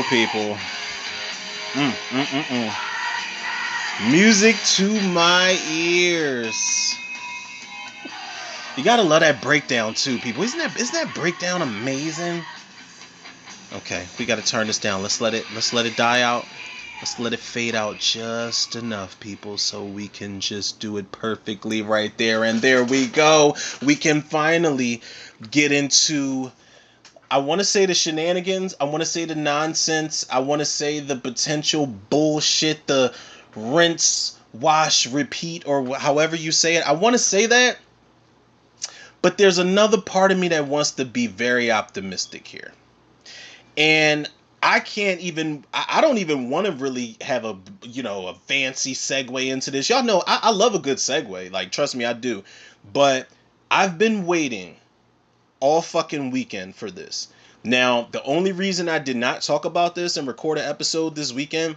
People. Mm. Music to my ears. You gotta love that breakdown too, people. Isn't that breakdown amazing? Okay, we gotta turn this down. Let's let it die out. Let's let it fade out just enough, people, so we can just do it perfectly right there. And there we go. We can finally get into, I want to say, the shenanigans. I want to say the nonsense. I want to say the potential bullshit, the rinse, wash, repeat, or however you say it. I want to say that. But there's another part of me that wants to be very optimistic here. And I don't even want to really have a fancy segue into this. Y'all know I love a good segue. Like, trust me, I do. But I've been waiting all fucking weekend for this. Now, the only reason I did not talk about this and record an episode this weekend,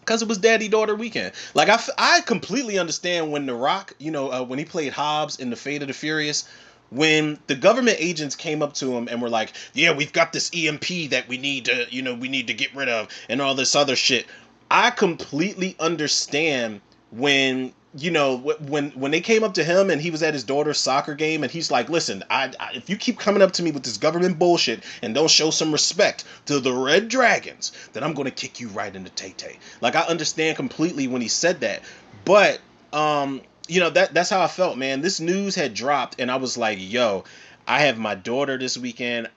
because it was daddy daughter weekend. Like, I completely understand when The Rock, when he played Hobbs in The Fate of the Furious, when the government agents came up to him and were like, yeah, we've got this EMP that we need to get rid of and all this other shit. I completely understand when, when they came up to him and he was at his daughter's soccer game and he's like, listen, if you keep coming up to me with this government bullshit and don't show some respect to the Red Dragons, then I'm going to kick you right into Tay-Tay. Like, I understand completely when he said that. But, that's how I felt, man. This news had dropped and I was like, yo, I have my daughter this weekend.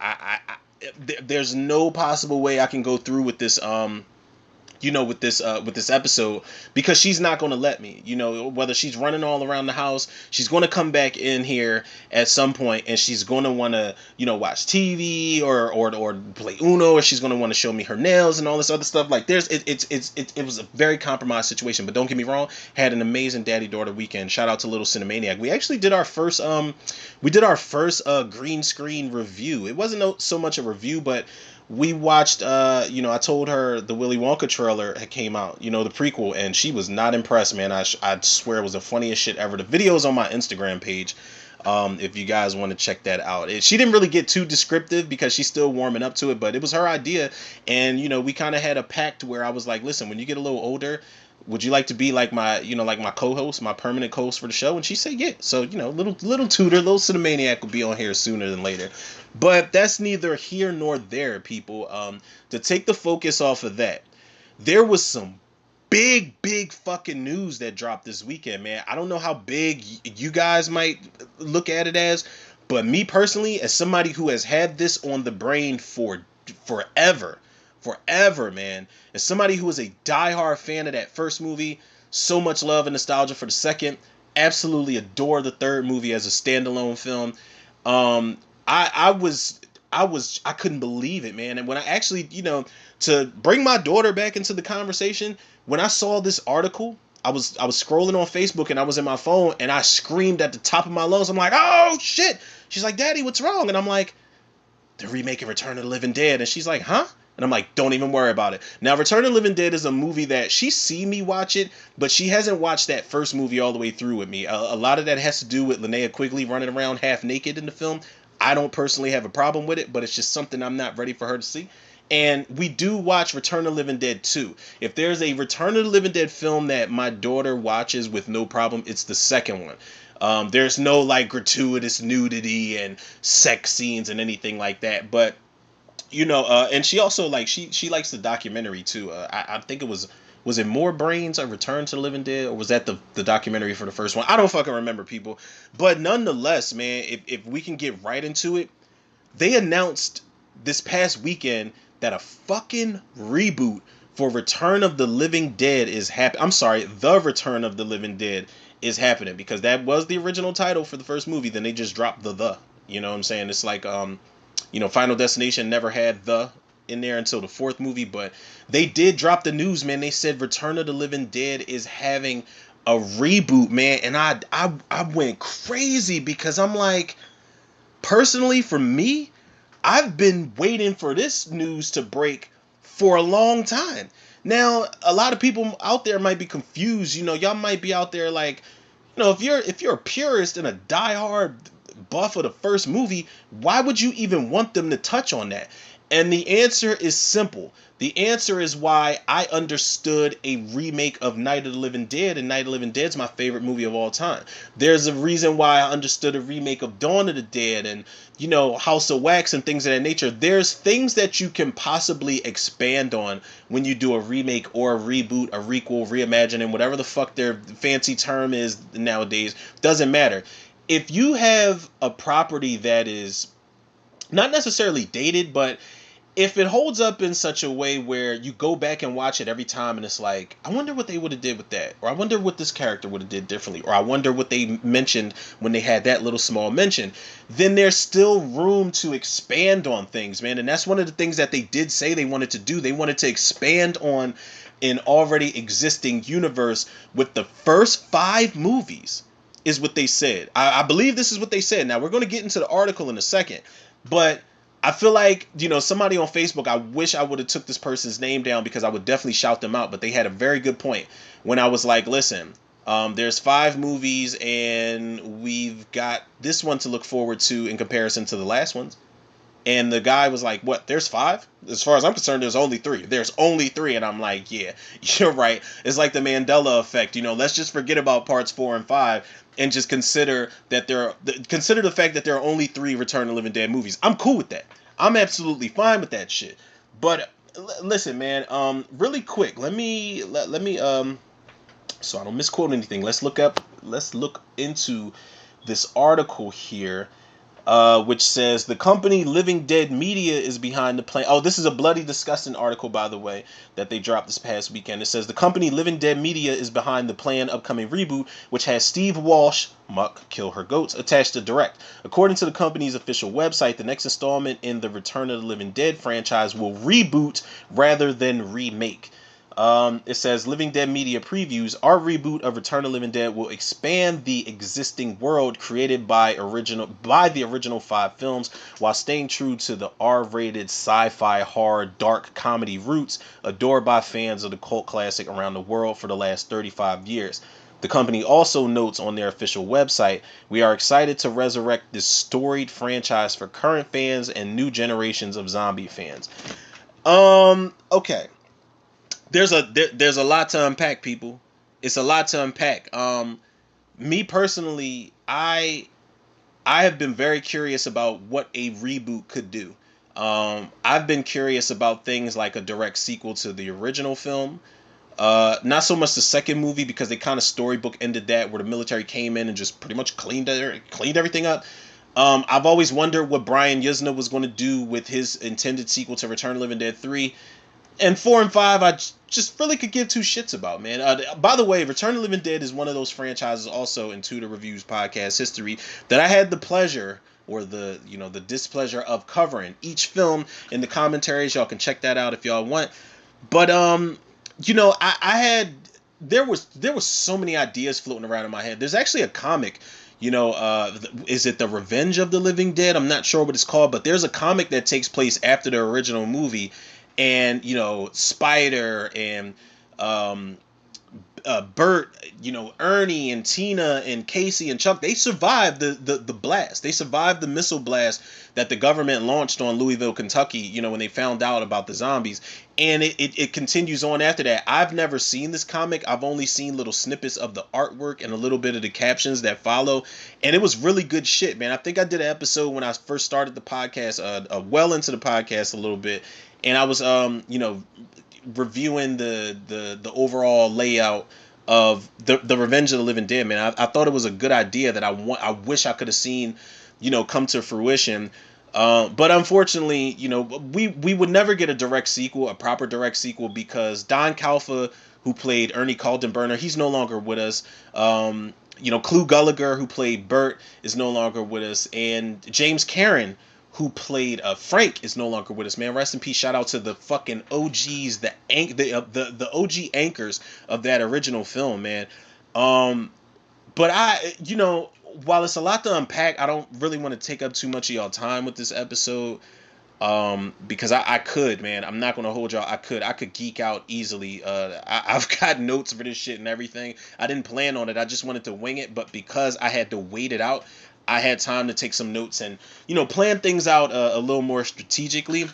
There's no possible way I can go through with this, with this episode, because she's not going to let me. Whether she's running all around the house, she's going to come back in here at some point and she's going to want to watch TV or play Uno, or she's going to want to show me her nails and all this other stuff. Like, it was a very compromised situation. But don't get me wrong, had an amazing daddy daughter weekend. Shout out to Little Cinemaniac. We actually did our first green screen review. It wasn't so much a review, but we watched, I told her the Willy Wonka trailer had came out, the prequel, and she was not impressed, man. I swear it was the funniest shit ever. The video's on my Instagram page, if you guys want to check that out. She didn't really get too descriptive because she's still warming up to it, but it was her idea, and, we kind of had a pact where I was like, listen, when you get a little older, would you like to be like my co-host, my permanent co-host for the show? And she said, yeah. So, little tutor, little Cinemaniac will be on here sooner than later. But that's neither here nor there, people. To take the focus off of that, there was some big fucking news that dropped this weekend, man. I don't know how big you guys might look at it as, but me personally, as somebody who has had this on the brain for forever, man. As somebody who is a diehard fan of that first movie, so much love and nostalgia for the second, absolutely adore the third movie as a standalone film. I couldn't believe it, man. And when I actually, to bring my daughter back into the conversation, when I saw this article, I was scrolling on Facebook and I was in my phone and I screamed at the top of my lungs. I'm like, oh shit. She's like, Daddy, what's wrong? And I'm like, they're remaking Return of the Living Dead. And she's like, huh? And I'm like, don't even worry about it. Now, Return of the Living Dead is a movie that she's seen me watch it, but she hasn't watched that first movie all the way through with me. A lot of that has to do with Linnea Quigley running around half naked in the film. I don't personally have a problem with it, but it's just something I'm not ready for her to see. And we do watch Return of the Living Dead 2. If there's a Return of the Living Dead film that my daughter watches with no problem, it's the second one. There's no like gratuitous nudity and sex scenes and anything like that. But and she also she likes the documentary too. I think it was it More Brains or Return to the Living Dead, or was that the documentary for the first one? I don't fucking remember, people. But nonetheless, man, if we can get right into it, they announced this past weekend that a fucking reboot for Return of the Living Dead is happening. I'm sorry, The Return of the Living Dead is happening, because that was the original title for the first movie. Then they just dropped the. You know what I'm saying? It's like Final Destination never had the in there until the fourth movie, but they did drop the news, man. They said Return of the Living Dead is having a reboot, man, and I went crazy because I'm like, personally, for me, I've been waiting for this news to break for a long time. Now, a lot of people out there might be confused. Y'all might be out there like, if you're a purist and a diehard buff of the first movie, why would you even want them to touch on that? And the answer is simple. The answer is why I understood a remake of Night of the Living Dead, and Night of the Living Dead is my favorite movie of all time. There's a reason why I understood a remake of Dawn of the Dead and, House of Wax and things of that nature. There's things that you can possibly expand on when you do a remake or a reboot, a requel, reimagining, whatever the fuck their fancy term is nowadays. Doesn't matter. If you have a property that is not necessarily dated, but if it holds up in such a way where you go back and watch it every time and it's like, I wonder what they would have did with that, or I wonder what this character would have did differently, or I wonder what they mentioned when they had that little small mention, then there's still room to expand on things, man. And that's one of the things that they did say they wanted to do. They wanted to expand on an already existing universe with the first 5 movies, is what they said. I believe this is what they said. Now we're going to get into the article in a second, but I feel like, somebody on Facebook, I wish I would have took this person's name down because I would definitely shout them out, but they had a very good point when I was like, listen, there's 5 movies and we've got this one to look forward to in comparison to the last ones. And the guy was like, what, there's 5? As far as I'm concerned, there's only 3. There's only 3. And I'm like, yeah, you're right. It's like the Mandela effect. Let's just forget about parts 4 and 5 and just consider the fact that there are only 3 Return of the Living Dead movies. I'm cool with that. I'm absolutely fine with that shit. But listen, man, really quick, let me so I don't misquote anything. Let's look into this article here. Which says the company Living Dead Media is behind the plan. Oh, this is a bloody disgusting article, by the way, that they dropped this past weekend. It says the company Living Dead Media is behind the planned upcoming reboot, which has Steve Walsh, Muck, Kill Her Goats, attached to direct. According to the company's official website, the next installment in the Return of the Living Dead franchise will reboot rather than remake. It says Living Dead Media previews our reboot of Return of the Living Dead will expand the existing world created by the original 5 films while staying true to the R-rated sci-fi horror dark comedy roots adored by fans of the cult classic around the world for the last 35 years. The company also notes on their official website, we are excited to resurrect this storied franchise for current fans and new generations of zombie fans. Okay. There's a lot to unpack, people. It's a lot to unpack. Me personally, I have been very curious about what a reboot could do. I've been curious about things like a direct sequel to the original film. Not so much the second movie because they kind of storybook ended that where the military came in and just pretty much cleaned everything up. I've always wondered what Brian Yuzna was going to do with his intended sequel to Return of the Living Dead 3. And 4 and 5, I just really could give 2 shits about, man. By the way, Return of the Living Dead is one of those franchises also in To The Reviews podcast history that I had the pleasure or the displeasure of covering each film in the commentaries. Y'all can check that out if y'all want. But there was so many ideas floating around in my head. There's actually a comic. Is it The Revenge of the Living Dead? I'm not sure what it's called, but there's a comic that takes place after the original movie. And, Spider and Bert, Ernie and Tina and Casey and Chuck, they survived the blast. They survived the missile blast that the government launched on Louisville, Kentucky, when they found out about the zombies. And it continues on after that. I've never seen this comic. I've only seen little snippets of the artwork and a little bit of the captions that follow. And it was really good shit, man. I think I did an episode when I first started the podcast, well into the podcast a little bit. And I was, reviewing the overall layout of the Revenge of the Living Dead, man. I thought it was a good idea that I wish I could have seen, come to fruition. But unfortunately, we would never get a proper direct sequel, because Don Calfa, who played Ernie Caldenberner, he's no longer with us. Clu Gallagher, who played Bert, is no longer with us, and James Karen, who played Frank, is no longer with us, man. Rest in peace. Shout out to the fucking OGs, the OG anchors of that original film, man. But while it's a lot to unpack, I don't really want to take up too much of y'all time with this episode. Because I could, man. I'm not gonna hold y'all. I could geek out easily. I've got notes for this shit and everything. I didn't plan on it. I just wanted to wing it, but because I had to wait it out, I had time to take some notes and plan things out a little more strategically.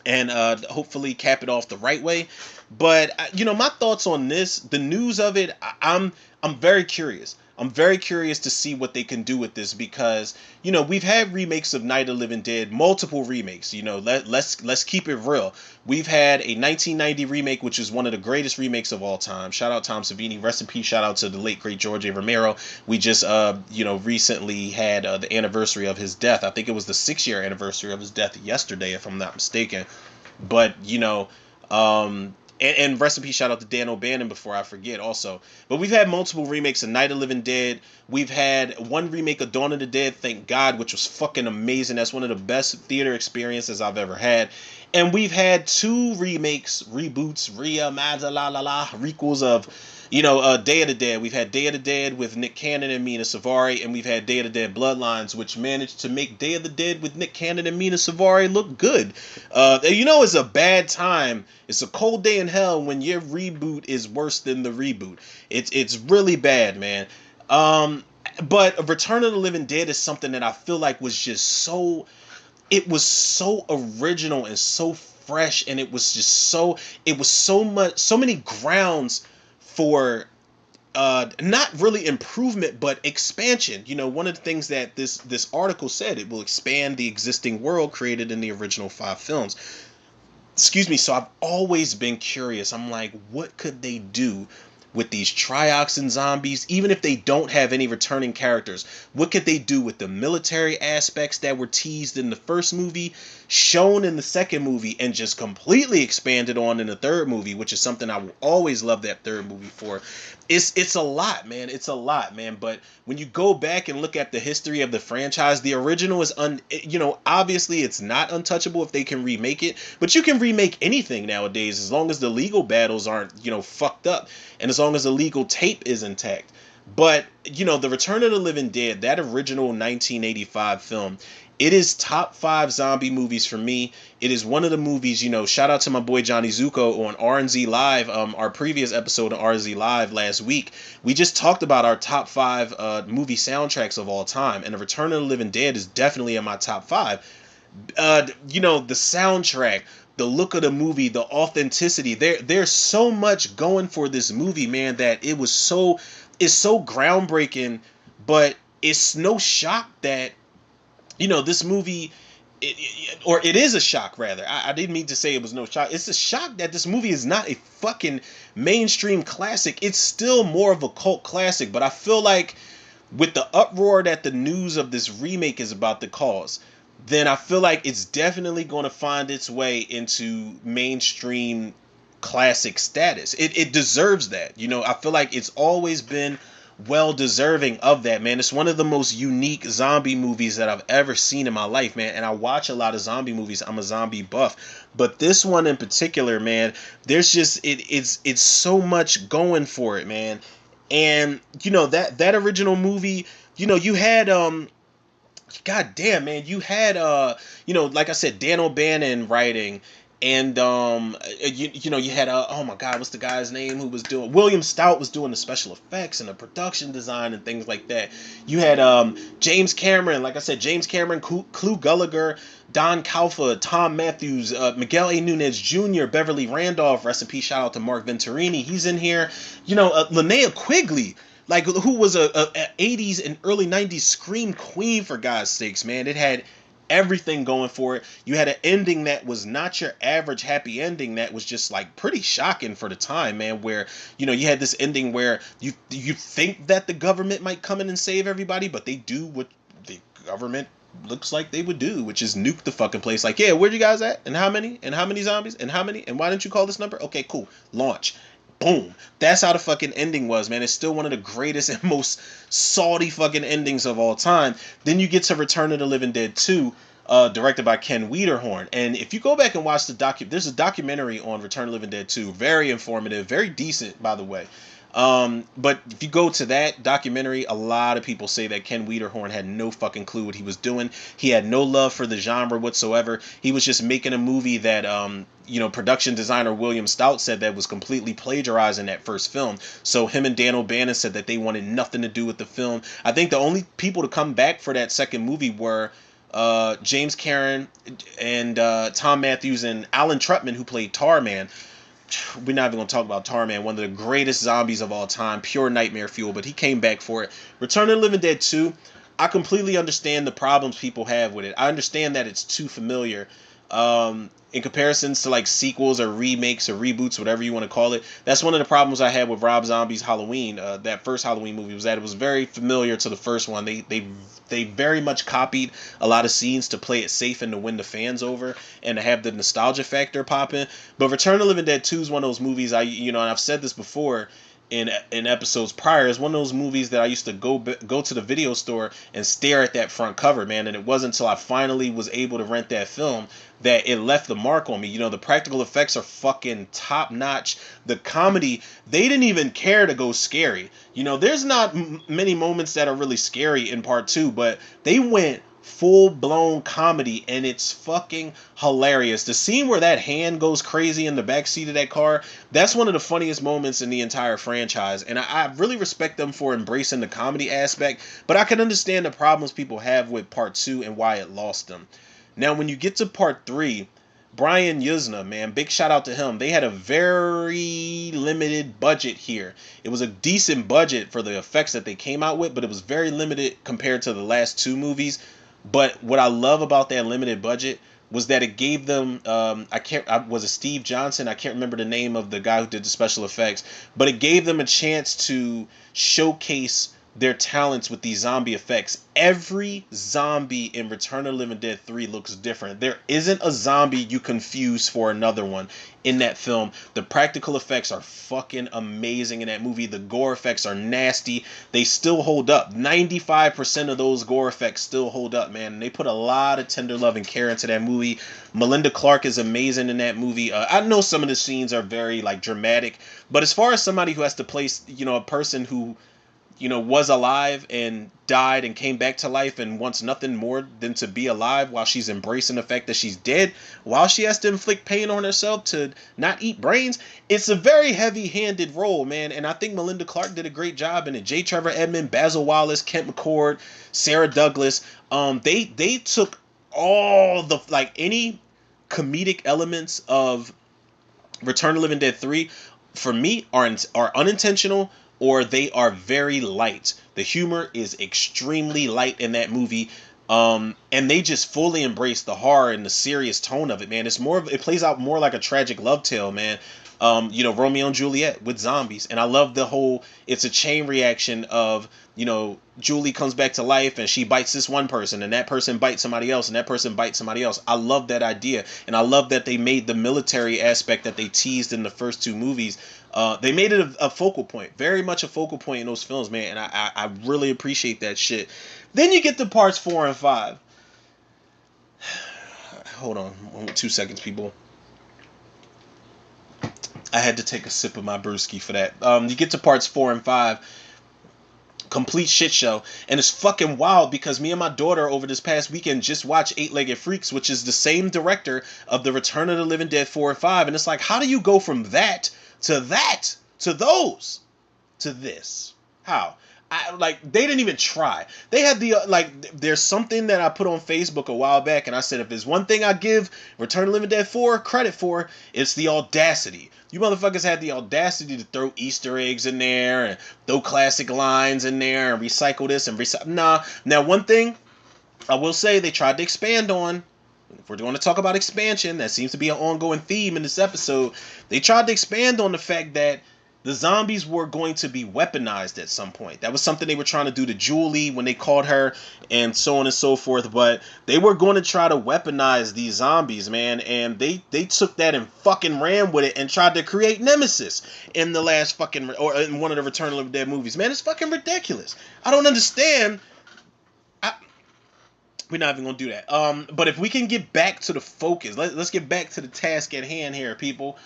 and hopefully cap it off the right way. But my thoughts on this, the news of it, I'm very curious. I'm very curious to see what they can do with this because we've had remakes of Night of the Living Dead, multiple remakes. Let's keep it real. We've had a 1990 remake, which is one of the greatest remakes of all time. Shout out Tom Savini, rest in peace. Shout out to the late great George A. Romero. We just recently had the anniversary of his death. I think it was the 6-year anniversary of his death yesterday, if I'm not mistaken. But and rest in peace, shout out to Dan O'Bannon before I forget also. But we've had multiple remakes of Night of the Living Dead. We've had one remake of Dawn of the Dead, thank God, which was fucking amazing. That's one of the best theater experiences I've ever had. And we've had 2 remakes, reboots, requels of Day of the Dead. We've had Day of the Dead with Nick Cannon and Mina Suvari, and we've had Day of the Dead Bloodlines, which managed to make Day of the Dead with Nick Cannon and Mina Suvari look good. It's a bad time. It's a cold day in hell when your reboot is worse than the reboot. It's really bad, man. But Return of the Living Dead is something that I feel like was just so... It was so original and so fresh, and it was just so many grounds for not really improvement but expansion. One of the things that this article said, it will expand the existing world created in the original 5 films. Excuse me. So I've always been curious. I'm like, what could they do with these trioxin zombies, even if they don't have any returning characters? What could they do with the military aspects that were teased in the first movie, shown in the second movie, and just completely expanded on in the third movie, which is something I will always love that third movie for. It's a lot, man. It's a lot, man. But when you go back and look at the history of the franchise, the original is obviously it's not untouchable if they can remake it, but you can remake anything nowadays as long as the legal battles aren't, fucked up, and as long as the legal tape is intact. But, the Return of the Living Dead, that original 1985 film, it is top 5 zombie movies for me. It is one of the movies, shout out to my boy Johnny Zuko on R&Z Live, our previous episode of R&Z Live last week. We just talked about our top 5 movie soundtracks of all time, and The Return of the Living Dead is definitely in my top 5. The soundtrack, the look of the movie, the authenticity, there's so much going for this movie, man, that it's so groundbreaking. But it's no shock that this movie, it is a shock rather. I didn't mean to say it was no shock. It's a shock that this movie is not a fucking mainstream classic. It's still more of a cult classic, but I feel like with the uproar that the news of this remake is about to cause, then I feel like it's definitely going to find its way into mainstream classic status. It deserves that. I feel like it's always been well deserving of that, man. It's one of the most unique zombie movies that I've ever seen in my life, man. And I watch a lot of zombie movies. I'm a zombie buff, but this one in particular, man, there's just it's so much going for it, man. And that original movie, you had god damn, man, you had like I said, Dan O'Bannon writing. And you had oh my god, what's the guy's name who was doing? William Stout was doing the special effects and the production design and things like that. You had James Cameron, like I said, James Cameron, Clu Gallagher, Don Calfa, Tom Matthews, Miguel A. Nunez Jr., Beverly Randolph, rest in peace, shout out to Mark Venturini, he's in here. Linnea Quigley, like, who was a 80s and early 90s scream queen, for God's sakes, man. It had everything going for it. You had an ending that was not your average happy ending, that was just like pretty shocking for the time, man, where you had this ending where you think that the government might come in and save everybody, but they do what the government looks like they would do, which is nuke the fucking place. Like, yeah, where you guys at, and how many zombies, and how many, and why didn't you call this number? Okay, cool, launch. Boom. That's how the fucking ending was, man. It's still one of the greatest and most salty fucking endings of all time. Then you get to Return of the Living Dead 2, directed by Ken Wiederhorn. And if you go back and watch there's a documentary on Return of the Living Dead 2. Very informative, very decent, by the way. But if you go to that documentary, a lot of people say that Ken Wiederhorn had no fucking clue what he was doing. He had no love for the genre whatsoever. He was just making a movie that, production designer William Stout said that was completely plagiarizing that first film. So him and Dan O'Bannon said that they wanted nothing to do with the film. I think the only people to come back for that second movie were James Karen and Tom Matthews and Alan Trutman, who played Tarman. We're not even going to talk about Tarman, one of the greatest zombies of all time, pure nightmare fuel, but he came back for it. Return of the Living Dead 2, I completely understand the problems people have with it. I understand that it's too familiar. In comparisons to like sequels or remakes or reboots, whatever you want to call it, that's one of the problems I had with Rob Zombie's Halloween. That first Halloween movie was that it was very familiar to the first one. They very much copied a lot of scenes to play it safe and to win the fans over and to have the nostalgia factor pop in. But Return of the Living Dead 2 is one of those movies and I've said this before in episodes prior, is one of those movies that I used to go to the video store and stare at that front cover, man. And it wasn't until I finally was able to rent that film that it left the mark on me. The practical effects are fucking top notch. The comedy, they didn't even care to go scary. There's not many moments that are really scary in part 2, but they went full blown comedy and it's fucking hilarious. The scene where that hand goes crazy in the back seat of that car, that's one of the funniest moments in the entire franchise, and I really respect them for embracing the comedy aspect, but I can understand the problems people have with part 2 and why it lost them. Now when you get to part 3, Brian Yuzna, man, big shout out to him. They had a very limited budget here. It was a decent budget for the effects that they came out with, but it was very limited compared to the last 2 movies. But what I love about that limited budget was that it gave them, was it Steve Johnson? I can't remember the name of the guy who did the special effects, but it gave them a chance to showcase their talents with these zombie effects. Every zombie in Return of the Living Dead 3 looks different. There isn't a zombie you confuse for another one in that film. The practical effects are fucking amazing in that movie. The gore effects are nasty. They still hold up. 95% of those gore effects still hold up, man. And they put a lot of tender love and care into that movie. Melinda Clarke is amazing in that movie. I know some of the scenes are very dramatic, but as far as somebody who has to place, a person who was alive and died and came back to life and wants nothing more than to be alive while she's embracing the fact that she's dead, while she has to inflict pain on herself to not eat brains, it's a very heavy-handed role, man, and I think Melinda Clarke did a great job in it. J. Trevor Edmond, Basil Wallace, Kent McCord, Sarah Douglas, they took all the, any comedic elements of Return of the Living Dead 3, for me, are unintentional, or they are very light. The humor is extremely light in that movie. And they just fully embrace the horror and the serious tone of it, man. It plays out more like a tragic love tale, man. Romeo and Juliet with zombies. And I love it's a chain reaction of, Julie comes back to life and she bites this one person and that person bites somebody else and that person bites somebody else. I love that idea. And I love that they made the military aspect that they teased in the first 2 movies. They made it a focal point, very much a focal point in those films, man. And I really appreciate that shit. Then you get to parts 4 and 5. Hold on 2 seconds, people. I had to take a sip of my brewski for that. You get to parts 4 and 5. Complete shit show. And it's fucking wild because me and my daughter over this past weekend just watched 8-Legged Freaks, which is the same director of the Return of the Living Dead 4 and 5. And it's like, how do you go from that to those to this? How? They didn't even try. They had there's something that I put on Facebook a while back, and I said, if there's one thing I give Return of the Living Dead 4 credit for, it's the audacity. You motherfuckers had the audacity to throw Easter eggs in there and throw classic lines in there and recycle this and recycle. Nah. Now, one thing I will say they tried to expand on, if we're going to talk about expansion, that seems to be an ongoing theme in this episode. They tried to expand on the fact that the zombies were going to be weaponized at some point. That was something they were trying to do to Julie when they caught her and so on and so forth. But they were going to try to weaponize these zombies, man. And they took that and fucking ran with it and tried to create Nemesis in the last or in one of the Return of the Living Dead movies. Man, it's fucking ridiculous. I don't understand. We're not even going to do that. But if we can get back to the focus, let's get back to the task at hand here, people.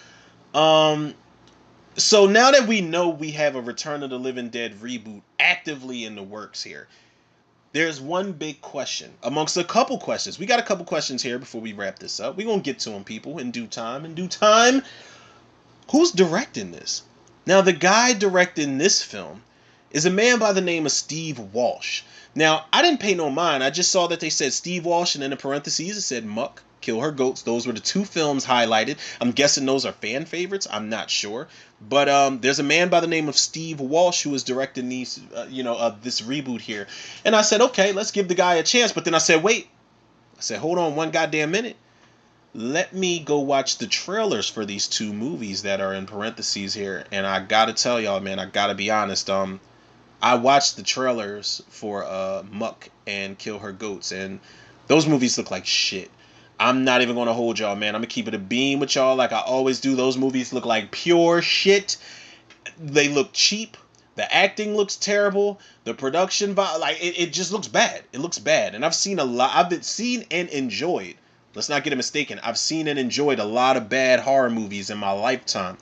So now that we know we have a Return of the Living Dead reboot actively in the works here, there's one big question amongst a couple questions. We got a couple questions here before we wrap this up. We're going to get to them, people, in due time. In due time, who's directing this? Now, the guy directing this film is a man by the name of Steve Walsh. Now, I didn't pay no mind. I just saw that they said Steve Walsh, and in the parentheses it said Muck, Kill Her Goats. Those were the two films highlighted. I'm guessing those are fan favorites. I'm not sure. But there's a man by the name of Steve Walsh who is directing these, this reboot here. And I said, okay, let's give the guy a chance. But then I said, wait. I said, hold on one goddamn minute. Let me go watch the trailers for these two movies that are in parentheses here. And I gotta tell y'all, man, I gotta be honest. I watched the trailers for Muck and Kill Her Goats, and those movies look like shit. I'm not even gonna hold y'all, man. I'm gonna keep it a beam with y'all like I always do. Those movies look like pure shit. They look cheap. The acting looks terrible. The production, it just looks bad. It looks bad. And I've seen a lot. I've seen and enjoyed. Let's not get it mistaken. I've seen and enjoyed a lot of bad horror movies in my lifetime.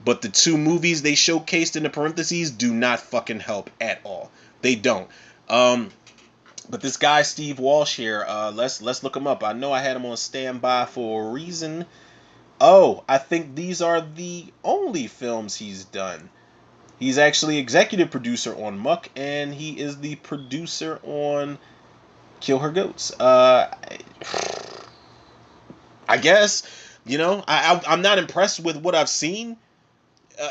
But the two movies they showcased in the parentheses do not fucking help at all. They don't. But this guy Steve Walsh here, let's look him up. I know I had him on standby for a reason. Oh, I think these are the only films he's done. He's actually executive producer on Muck, and he is the producer on Kill Her Goats. I guess, I'm not impressed with what I've seen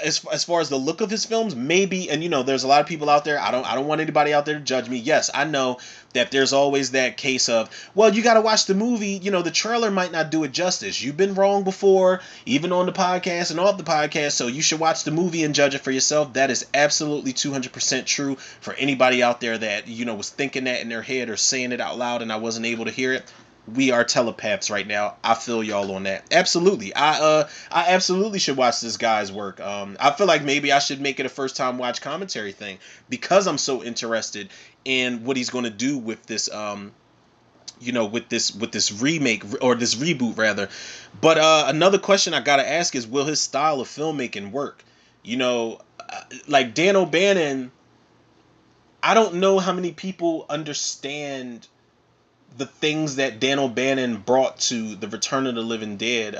as far as the look of his films. Maybe, and there's a lot of people out there. I don't want anybody out there to judge me. Yes, I know that there's always that case of, well, you got to watch the movie. The trailer might not do it justice. You've been wrong before, even on the podcast and off the podcast. So you should watch the movie and judge it for yourself. That is absolutely 200% true for anybody out there that was thinking that in their head or saying it out loud and I wasn't able to hear it. We are telepaths right now. I feel y'all on that. Absolutely. I absolutely should watch this guy's work. I feel like maybe I should make it a first time watch commentary thing because I'm so interested in what he's going to do with this with this remake or this reboot rather. But another question I got to ask is, will his style of filmmaking work? Like Dan O'Bannon, I don't know how many people understand the things that Dan O'Bannon brought to the Return of the Living Dead.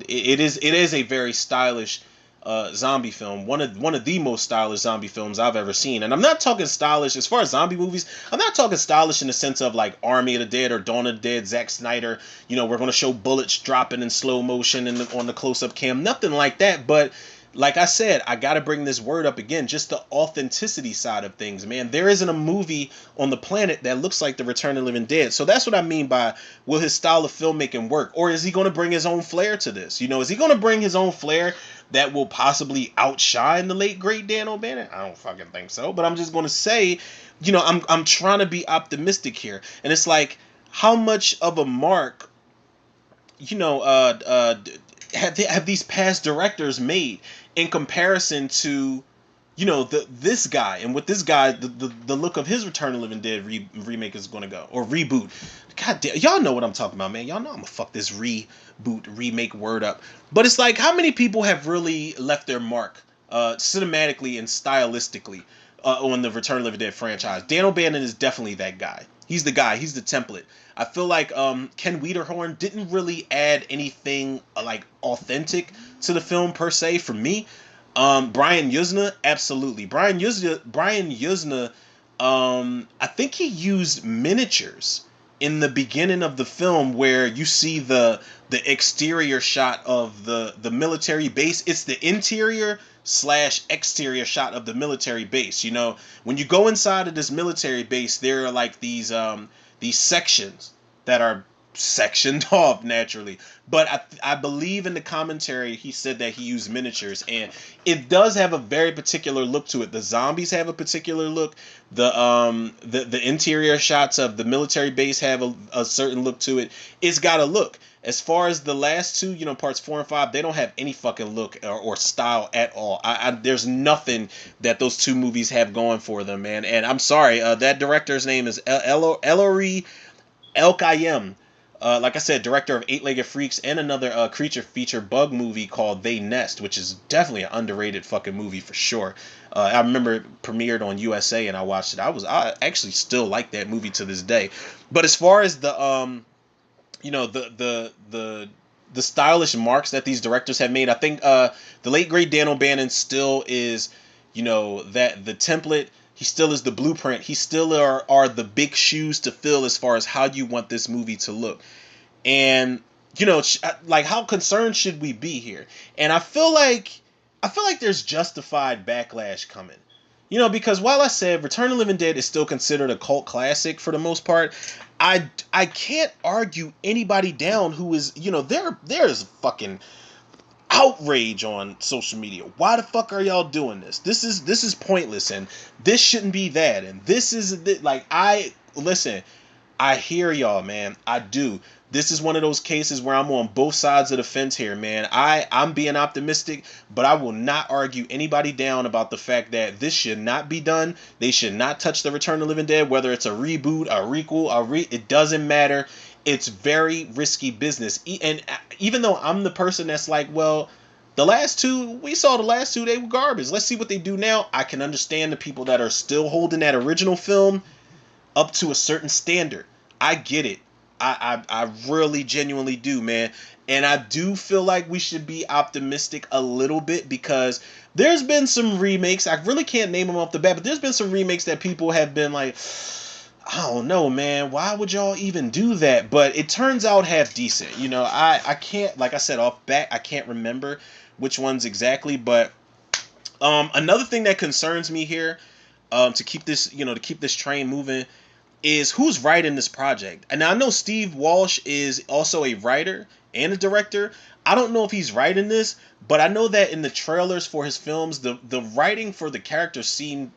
It is a very stylish zombie film. One of the most stylish zombie films I've ever seen. And I'm not talking stylish as far as zombie movies. I'm not talking stylish in the sense of like Army of the Dead or Dawn of the Dead, Zack Snyder. We're going to show bullets dropping in slow motion on the close-up cam. Nothing like that. But like I said, I got to bring this word up again, just the authenticity side of things, man. There isn't a movie on the planet that looks like The Return of the Living Dead. So that's what I mean by, will his style of filmmaking work? Or is he going to bring his own flair to this? Is he going to bring his own flair that will possibly outshine the late, great Dan O'Bannon? I don't fucking think so. But I'm just going to say, I'm trying to be optimistic here. And it's like, how much of a mark, have these past directors made in comparison to this guy, and with this guy the look of his Return of the Living Dead remake is going to go, or reboot. God damn, y'all know what I'm talking about, man. Y'all know I'm gonna fuck this reboot remake word up. But it's like, how many people have really left their mark cinematically and stylistically on the Return of the Living Dead franchise? Dan O'Bannon is definitely that guy. He's the guy. He's the template. I feel like Ken Wiederhorn didn't really add anything like authentic to the film per se for me. Brian Yuzna, absolutely. Brian Yuzna, I think he used miniatures in the beginning of the film where you see the exterior shot of the military base. It's the interior / exterior shot of the military base. When you go inside of this military base, there are like these sections that are sectioned off naturally. But I believe in the commentary he said that he used miniatures, and it does have a very particular look to it. The zombies have a particular look. The interior shots of the military base have a certain look to it. It's got a look. As far as the last two, parts 4 and 5, they don't have any fucking look or style at all. There's nothing that those two movies have going for them, man. And I'm sorry, that director's name is Ellery El-Kayem. Like I said, director of Eight-Legged Freaks and another creature feature bug movie called They Nest, which is definitely an underrated fucking movie for sure. I remember it premiered on USA and I watched it. I actually still like that movie to this day. But as far as the the stylish marks that these directors have made, I think the late great Dan O'Bannon still is, that the template He still is the blueprint. He still are the big shoes to fill as far as how you want this movie to look. And like, how concerned should we be here? And I feel like there's justified backlash coming. Because while I said Return of the Living Dead is still considered a cult classic for the most part, I can't argue anybody down who is, there's fucking outrage on social media. Why the fuck are y'all doing this? This is pointless, and this shouldn't be that, and this is like, listen. I hear y'all, man. I do. This is one of those cases where I'm on both sides of the fence here, man. I'm being optimistic, but I will not argue anybody down about the fact that this should not be done. They should not touch the Return of the Living Dead, whether it's a reboot, a requel, it doesn't matter. It's very risky business. And even though I'm the person that's like, well, we saw the last two, they were garbage. Let's see what they do now. I can understand the people that are still holding that original film up to a certain standard. I get it. I really genuinely do, man. And I do feel like we should be optimistic a little bit, because there's been some remakes. I really can't name them off the bat, but there's been some remakes that people have been like, I don't know, man. Why would y'all even do that? But it turns out half decent. I can't, like I said off bat, I can't remember which ones exactly. But another thing that concerns me here, to keep this train moving, is who's writing this project. And I know Steve Walsh is also a writer and a director. I don't know if he's writing this, but I know that in the trailers for his films, the writing for the characters seem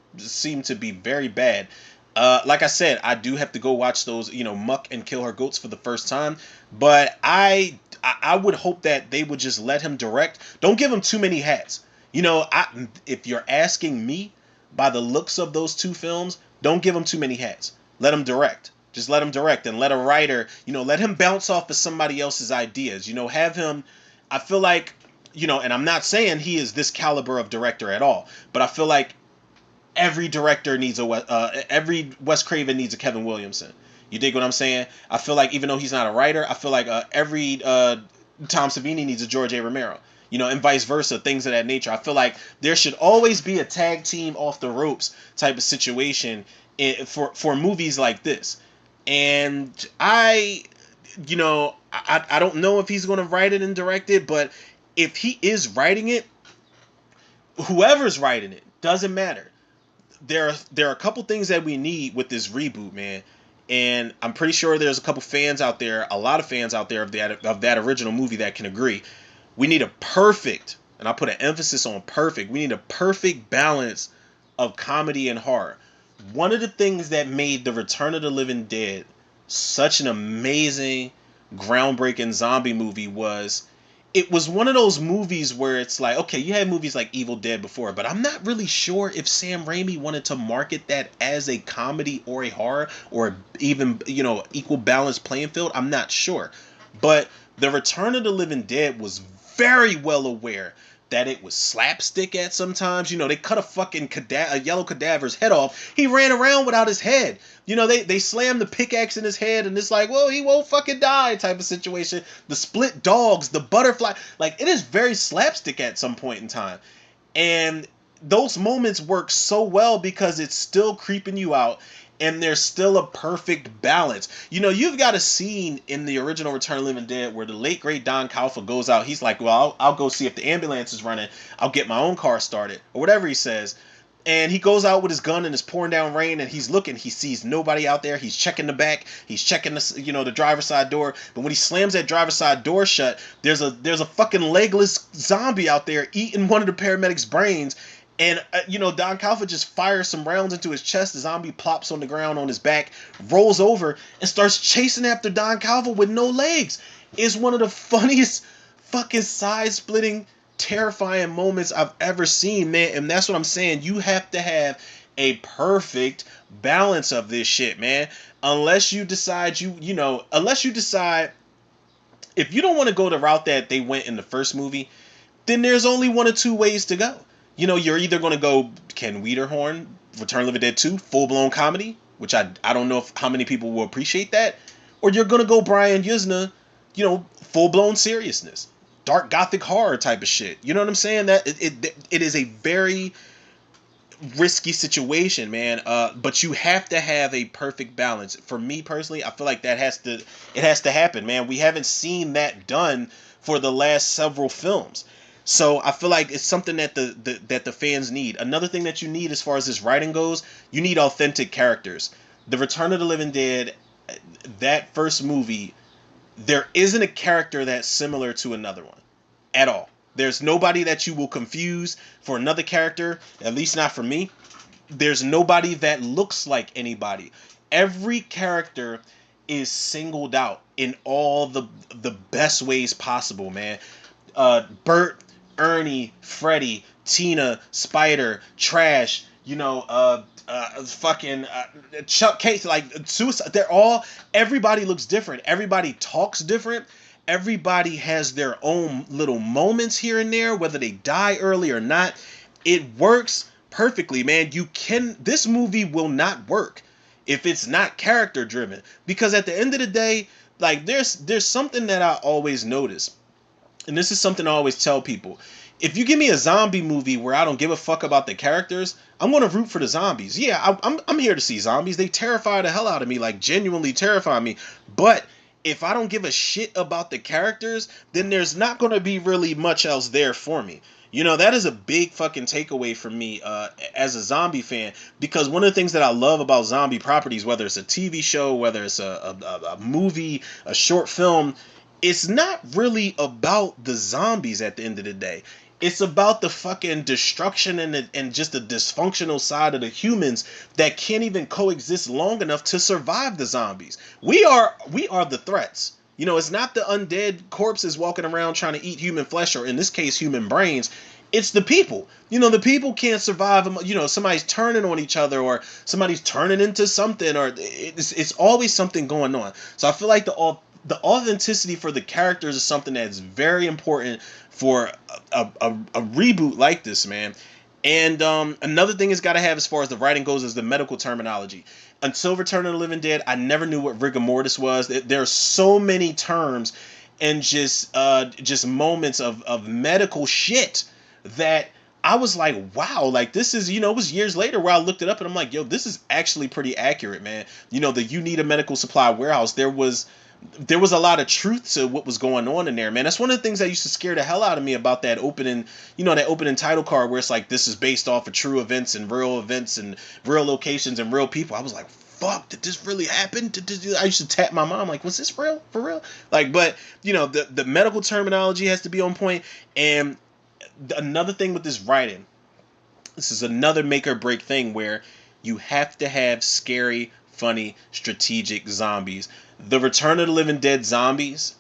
to be very bad. Like I said, I do have to go watch those, Muck and Kill Her Goats for the first time. But I would hope that they would just let him direct. Don't give him too many hats. If you're asking me, by the looks of those two films, don't give him too many hats. Let him direct. Just let him direct, and let a writer, let him bounce off of somebody else's ideas. Have him, I feel like, and I'm not saying he is this caliber of director at all, but I feel like every director needs every Wes Craven needs a Kevin Williamson. You dig what I'm saying? I feel like even though he's not a writer, I feel like every Tom Savini needs a George A. Romero. And vice versa, things of that nature. I feel like there should always be a tag team off the ropes type of situation for movies like this. And I don't know if he's going to write it and direct it, but if he is writing it, whoever's writing it, doesn't matter. There are a couple things that we need with this reboot, man. And I'm pretty sure there's a lot of fans out there of that original movie that can agree. We need a perfect, and I put an emphasis on perfect, we need a perfect balance of comedy and horror. One of the things that made The Return of the Living Dead such an amazing, groundbreaking zombie movie was, it was one of those movies where it's like, okay, you had movies like Evil Dead before, but I'm not really sure if Sam Raimi wanted to market that as a comedy or a horror, or even, equal balanced playing field. I'm not sure. But The Return of the Living Dead was very well aware that it was slapstick at sometimes. They cut a yellow cadaver's head off. He ran around without his head. They slammed the pickaxe in his head, and it's like, well, he won't fucking die type of situation. The split dogs, the butterfly, like, it is very slapstick at some point in time. And those moments work so well because it's still creeping you out, and there's still a perfect balance. You've got a scene in the original Return of the Living Dead where the late great Don Calfa goes out. He's like, well, I'll go see if the ambulance is running. I'll get my own car started, or whatever he says. And he goes out with his gun, and it's pouring down rain, and he's looking. He sees nobody out there. He's checking the back. He's checking the driver's side door. But when he slams that driver's side door shut, there's a fucking legless zombie out there eating one of the paramedics' brains. And, Don Calfa just fires some rounds into his chest. The zombie plops on the ground on his back, rolls over, and starts chasing after Don Calfa with no legs. It's one of the funniest fucking side-splitting, terrifying moments I've ever seen, man. And that's what I'm saying. You have to have a perfect balance of this shit, man. Unless you decide if you don't want to go the route that they went in the first movie, then there's only one or two ways to go. You're either going to go Ken Wiederhorn, Return of the Living Dead 2, full-blown comedy, which I don't know how many people will appreciate that, or you're going to go Brian Yuzna, full-blown seriousness, dark gothic horror type of shit. You know what I'm saying? That it is a very risky situation, man. But you have to have a perfect balance. For me personally, I feel like it has to happen, man. We haven't seen that done for the last several films. So I feel like it's something that the fans need. Another thing that you need as far as this writing goes, you need authentic characters. The Return of the Living Dead, that first movie, there isn't a character that's similar to another one at all. There's nobody that you will confuse for another character, at least not for me. There's nobody that looks like anybody. Every character is singled out in all the best ways possible, man. Bert, Ernie, Freddy, Tina, Spider, Trash, fucking Chuck Case, like Suicide. Everybody looks different. Everybody talks different. Everybody has their own little moments here and there, whether they die early or not. It works perfectly, man. This movie will not work if it's not character driven, because at the end of the day, like there's something that I always notice, and this is something I always tell people. If you give me a zombie movie where I don't give a fuck about the characters, I'm gonna root for the zombies. Yeah, I'm here to see zombies. They terrify the hell out of me, like genuinely terrify me. But if I don't give a shit about the characters, then there's not gonna be really much else there for me. That is a big fucking takeaway for me as a zombie fan, because one of the things that I love about zombie properties, whether it's a TV show, whether it's a movie, a short film, it's not really about the zombies at the end of the day. It's about the fucking destruction and just the dysfunctional side of the humans that can't even coexist long enough to survive the zombies. We are the threats. It's not the undead corpses walking around trying to eat human flesh, or in this case, human brains. It's the people. The people can't survive. Somebody's turning on each other, or somebody's turning into something, or it's always something going on. So I feel like the authenticity for the characters is something that's very important for a reboot like this, man. And another thing it's got to have as far as the writing goes is the medical terminology. Until Return of the Living Dead, I never knew what rigor mortis was. There are so many terms and just moments of medical shit that I was like, wow, like this is, it was years later where I looked it up and I'm like, yo, this is actually pretty accurate, man. You need a medical supply warehouse. There was a lot of truth to what was going on in there, man. That's one of the things that used to scare the hell out of me about that opening title card, where it's like, this is based off of true events and real locations and real people. I was like, fuck, did this really happen? I used to tap my mom like, was this real? For real? Like, but, the medical terminology has to be on point. And another thing with this writing, this is another make or break thing where you have to have scary, funny, strategic zombies. The Return of the Living Dead zombies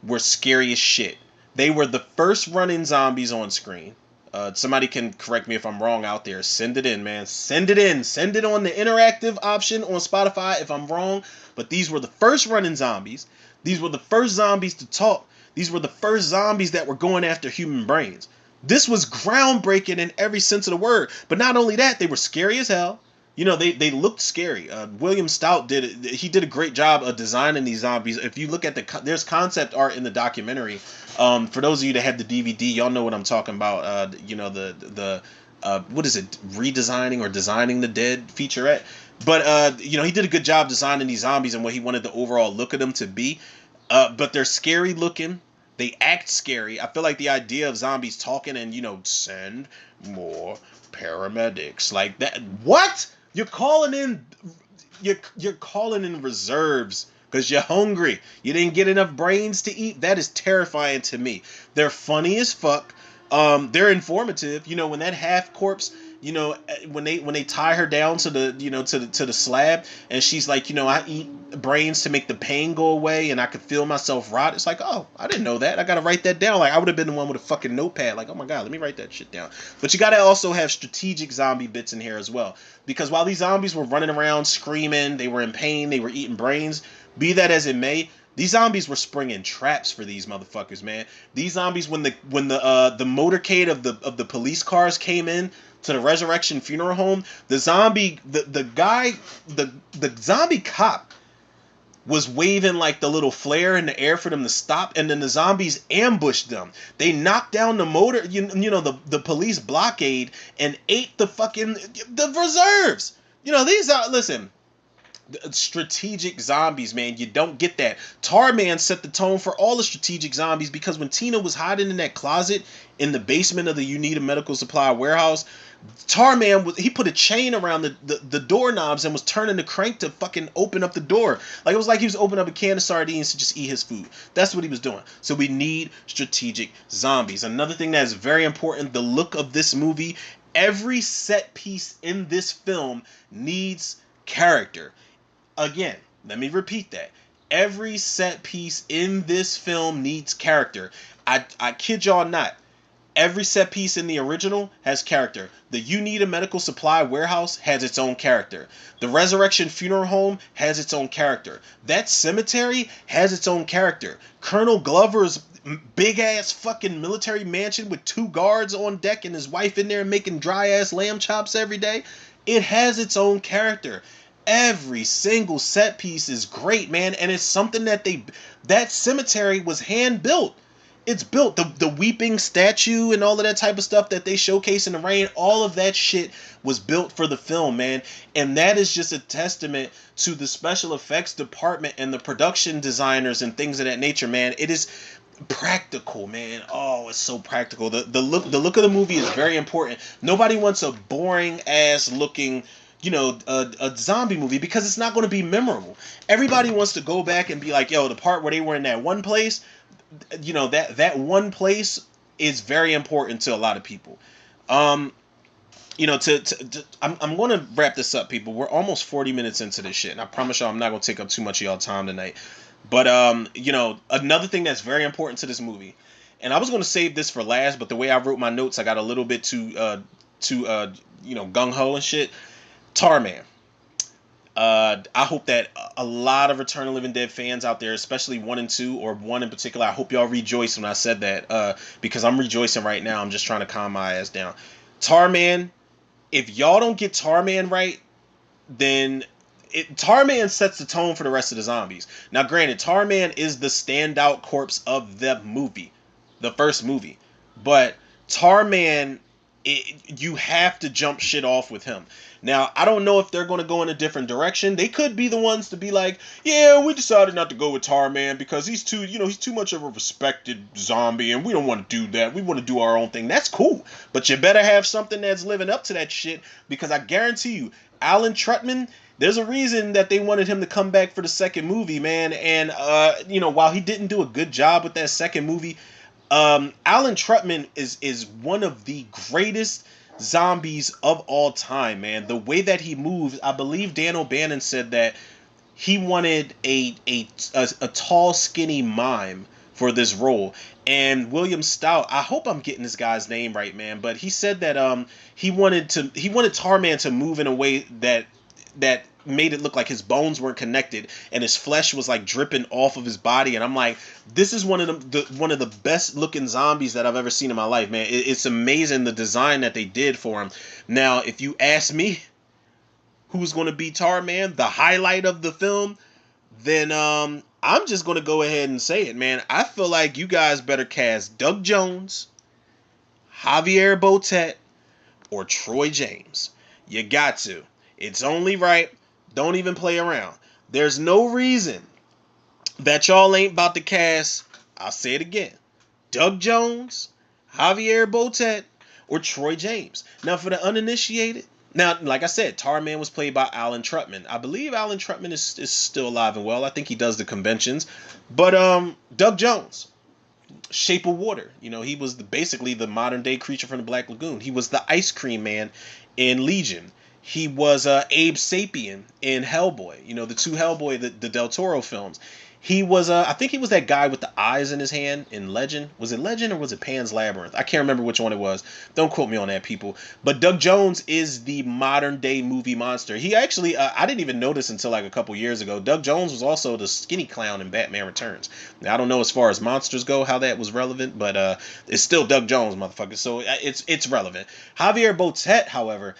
were scary as shit. They were the first running zombies on screen. Somebody can correct me if I'm wrong out there. Send it in, man. Send it in. Send it on the interactive option on Spotify if I'm wrong. But these were the first running zombies. These were the first zombies to talk. These were the first zombies that were going after human brains. This was groundbreaking in every sense of the word. But not only that, they were scary as hell. They looked scary. William Stout did a great job of designing these zombies. If you look at there's concept art in the documentary. For those of you that have the DVD, y'all know what I'm talking about. What is it? Redesigning or designing the dead featurette. But he did a good job designing these zombies and what he wanted the overall look of them to be. But they're scary looking. They act scary. I feel like the idea of zombies talking and send more paramedics like that. What? You're calling in reserves because you're hungry. You didn't get enough brains to eat. That is terrifying to me. They're funny as fuck. They're informative. When that half corpse, when they tie her down to the to the slab, and she's like, I eat brains to make the pain go away, and I could feel myself rot. It's like, oh, I didn't know that. I gotta write that down. Like, I would have been the one with a fucking notepad. Like, oh my god, let me write that shit down. But you gotta also have strategic zombie bits in here as well, because while these zombies were running around screaming, they were in pain, they were eating brains. Be that as it may, these zombies were springing traps for these motherfuckers, man. These zombies, when the motorcade of the police cars came in to the Resurrection Funeral Home, the zombie cop was waving like the little flare in the air for them to stop, and then the zombies ambushed them. They knocked down the motor, the police blockade, and ate the reserves. These are, listen, strategic zombies, man. You don't get that. Tarman set the tone for all the strategic zombies, because when Tina was hiding in that closet in the basement of the You Need a Medical Supply warehouse, Tarman he put a chain around the doorknobs and was turning the crank to fucking open up the door. Like, it was like he was opening up a can of sardines to just eat his food. That's what he was doing. So we need strategic zombies. Another thing that is very important, the look of this movie. Every set piece in this film needs character. Again, let me repeat that. Every set piece in this film needs character. I kid y'all not. Every set piece in the original has character. The You Need a Medical Supply warehouse has its own character. The Resurrection Funeral Home has its own character. That cemetery has its own character. Colonel Glover's big ass fucking military mansion with 2 guards on deck and his wife in there making dry ass lamb chops every day, it has its own character. Every single set piece is great, man, and it's something that cemetery was hand built. It's built. The weeping statue and all of that type of stuff that they showcase in the rain, all of that shit was built for the film, man. And that is just a testament to the special effects department and the production designers and things of that nature, man. It is practical, man. Oh, it's so practical. The look of the movie is very important. Nobody wants a boring ass looking a zombie movie, because it's not going to be memorable. Everybody wants to go back and be like, yo, the part where they were in that one place, that one place is very important to a lot of people. I'm going to wrap this up, people. We're almost 40 minutes into this shit, and I promise y'all I'm not going to take up too much of y'all time tonight. But another thing that's very important to this movie, and I was going to save this for last, but the way I wrote my notes, I got a little bit too gung ho and shit. Tarman. I hope that a lot of Return of the Living Dead fans out there, especially 1 and 2, or 1 in particular, I hope y'all rejoice when I said that, because I'm rejoicing right now. I'm just trying to calm my ass down. Tarman, if y'all don't get Tarman right, then Tarman sets the tone for the rest of the zombies. Now, granted, Tarman is the standout corpse of the movie, the first movie, but Tarman, you have to jump shit off with him. Now, I don't know if they're going to go in a different direction. They could be the ones to be like, yeah, we decided not to go with Tarman because he's too much of a respected zombie, and we don't want to do that. We want to do our own thing. That's cool. But you better have something that's living up to that shit, because I guarantee you, Alan Trutman, there's a reason that they wanted him to come back for the second movie, man. And, while he didn't do a good job with that second movie, Alan Trutman is one of the greatest zombies of all time, man. The way that he moves, I believe Dan O'Bannon said that he wanted a tall, skinny mime for this role. And William Stout, I hope I'm getting this guy's name right, man, but he said that he wanted Tarman to move in a way that made it look like his bones weren't connected and his flesh was like dripping off of his body. And I'm like, this is one of the best looking zombies that I've ever seen in my life, man. It's amazing the design that they did for him. Now, if you ask me who's going to be Tarman, the highlight of the film, then I'm just going to go ahead and say it, man. I feel like you guys better cast Doug Jones, Javier Botet, or Troy James. You got to. It's only right. Don't even play around. There's no reason that y'all ain't about to cast, I'll say it again, Doug Jones, Javier Botet, or Troy James. Now, for the uninitiated, now, like I said, Tarman was played by Alan Trutman. I believe Alan Trutman is still alive and well. I think he does the conventions. But Doug Jones, Shape of Water. He was basically the modern day Creature from the Black Lagoon. He was the ice cream man in Legion. He was Abe Sapien in Hellboy, the 2 Hellboy, the Del Toro films. He was, I think he was that guy with the eyes in his hand in Legend. Was it Legend or was it Pan's Labyrinth? I can't remember which one it was. Don't quote me on that, people. But Doug Jones is the modern day movie monster. He actually, I didn't even notice until like a couple years ago. Doug Jones was also the skinny clown in Batman Returns. Now, I don't know as far as monsters go how that was relevant, but it's still Doug Jones, motherfucker. So it's relevant. Javier Botet, however,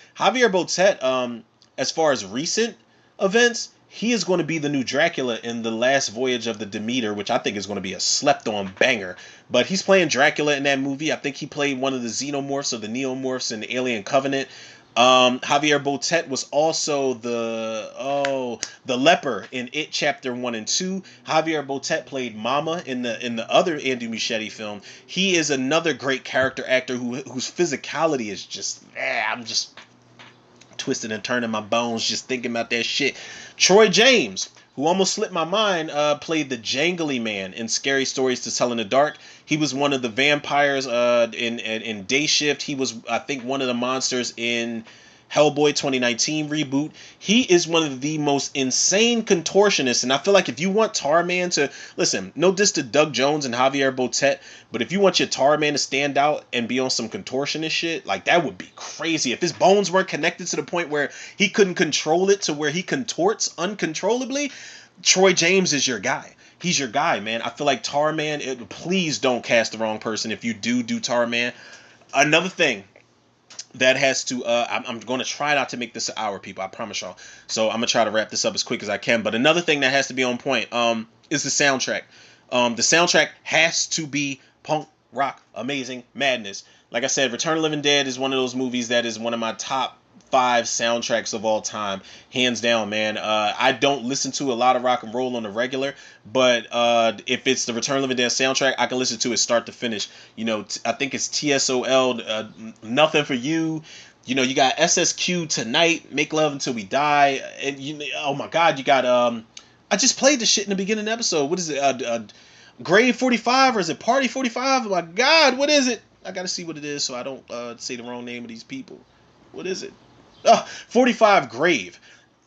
as far as recent events, He is going to be the new Dracula in the last voyage of the Demeter, which I think is going to be a slept-on banger. But he's playing Dracula in that movie. I think he played one of the xenomorphs or the neomorphs in Alien Covenant. Javier Botet was also the leper in It Chapter 1 and 2. Javier Botet played Mama in the other Andy Muschietti film. He is another great character actor whose physicality is just I'm just twisted and turning my bones just thinking about that shit. Troy James, who almost slipped my mind, played the jangly man in Scary Stories to Tell in the Dark. He was one of the vampires in Day Shift. He was, I think, one of the monsters in Hellboy 2019 reboot. He is one of the most insane contortionists, and I feel like if you want Tarman to listen, no diss to Doug Jones and Javier Botet, but if you want your Tarman to stand out and be on some contortionist shit, like that would be crazy. If his bones weren't connected to the point where he couldn't control it to where he contorts uncontrollably, Troy James is your guy. He's your guy, man. I feel like Tarman, please don't cast the wrong person if you do Tarman. Another thing that has to I'm going to try not to make this an hour, people, I promise y'all, so I'm gonna try to wrap this up as quick as I can. But another thing that has to be on point is the soundtrack. The soundtrack has to be punk rock amazing madness. Like I said, Return of the Living Dead is one of those movies that is one of my top 5 soundtracks of all time, hands down, man. I don't listen to a lot of rock and roll on the regular, but if it's the Return of the Living Dead soundtrack, I can listen to it start to finish. You know, I think it's TSOL, Nothing for You. You know, you got SSQ Tonight, Make Love Until We Die, and oh my God, you got I just played the shit in the beginning of the episode. What is it? Grave 45 or is it Party 45? Oh my God, what is it? I gotta see what it is so I don't say the wrong name of these people. What is it? 45 Grave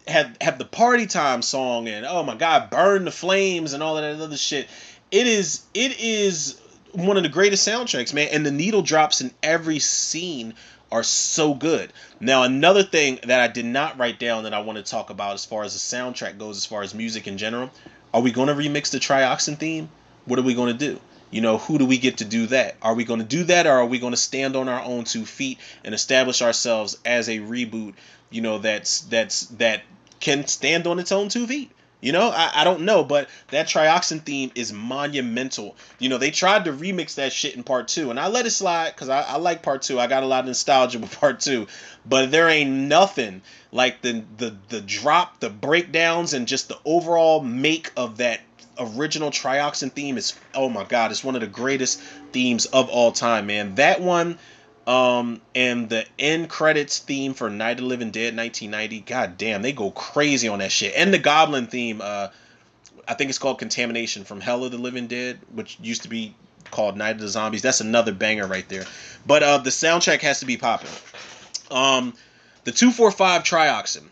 have the Party Time song, and oh my God, Burn the Flames and all of that other shit. It is one of the greatest soundtracks, man, and the needle drops in every scene are so good. Now, another thing that I did not write down that I want to talk about as far as the soundtrack goes, as far as music in general, are we going to remix the Trioxin theme? What are we going to do? You know, who do we get to do that? Are we going to do that, or are we going to stand on our own 2 feet and establish ourselves as a reboot, you know, that can stand on its own 2 feet? You know, I don't know, but that Trioxin theme is monumental. You know, they tried to remix that shit in part 2, and I let it slide because I like part 2. I got a lot of nostalgia with part 2, but there ain't nothing like the drop, the breakdowns, and just the overall make of that original Trioxin theme is, oh my God, it's one of the greatest themes of all time, man. That one, and the end credits theme for Night of the Living Dead 1990, god damn, they go crazy on that shit. And the Goblin theme, I think it's called Contamination from Hell of the Living Dead, which used to be called Night of the Zombies. That's another banger right there. But the soundtrack has to be popping. The 245 Trioxin.